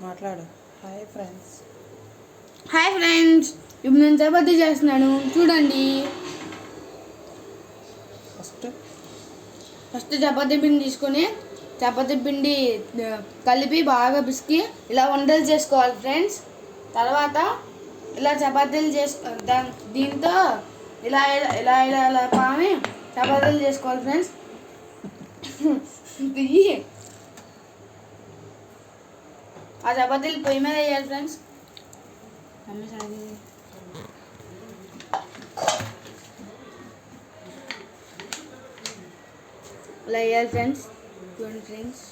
మాట్లాడు. Hi friends. ఇప్పుడు నేను చపాతీ చేస్తున్నాను చూడండి. ఫస్ట్ చపాతీ పిండి తీసుకొని చపాతీ పిండి కలిపి బాగా పిసికి ఇలా ఉండలు చేసుకోవాలి ఫ్రెండ్స్. తర్వాత ఇలా చపాతీలు దీంతో ఇలా ఇలా ఇలా ఇలా ఇలా పామి చపాతీలు చేసుకోవాలి ఫ్రెండ్స్. ఆ చపాతీలు పొయ్యి మీద వేయాలి ఫ్రెండ్స్. ఇలా వేయాలి ఫ్రెండ్స్. చూడండి ఫ్రెండ్స్.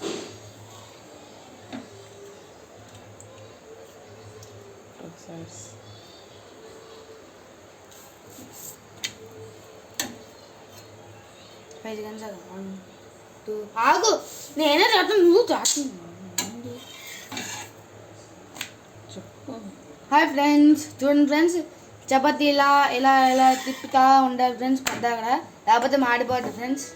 ఆగు, నేనే చేస్తాను, నువ్వు చేస్తున్నావు. హాయ్ ఫ్రెండ్స్, చూడండి ఫ్రెండ్స్, చపాతీ ఇలా ఇలా ఇలా తిప్పుతా ఉండాలి ఫ్రెండ్స్ పెద్దగా, లేకపోతే మాడిపోద్ది ఫ్రెండ్స్.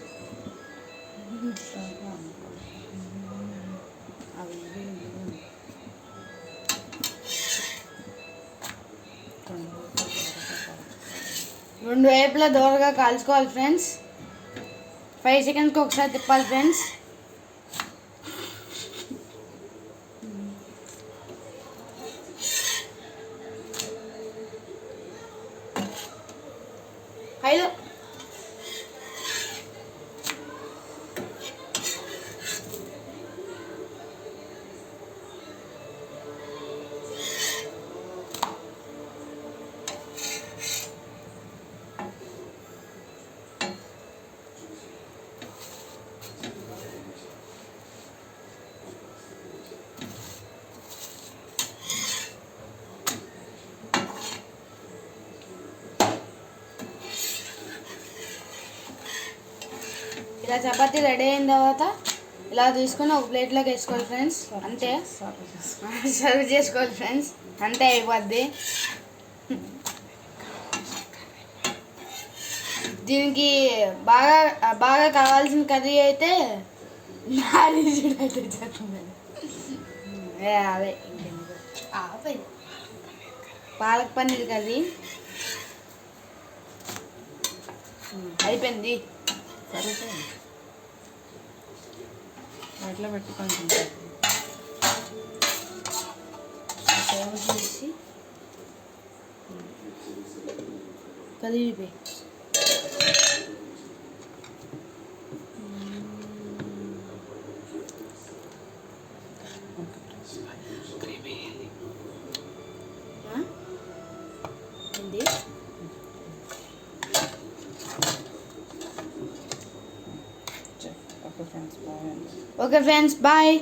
రెండు వైపులా దూరగా కాల్చుకోవాలి ఫ్రెండ్స్. 5 సెకండ్స్కి ఒకసారి తిప్పాలి ఫ్రెండ్స్. హలో ఇలా చపాతీ రెడీ అయిన తర్వాత ఇలా తీసుకొని ఒక ప్లేట్లోకి వేసుకోవాలి ఫ్రెండ్స్. అంతే, సర్వ్ చేసుకోవాలి ఫ్రెండ్స్. అంతే, అయిపోద్ది. దీనికి బాగా బాగా కావాల్సిన కర్రీ అయితే మ్యారేజ్డ్ అయితే చేస్తుంది. అదే పాలక్ పన్నీర్ కర్రీ అయిపోయింది. వాటిలో పెట్టి కొంచెం చేసి కలిపి ఓకే ఫ్రెండ్స్, బాయ్.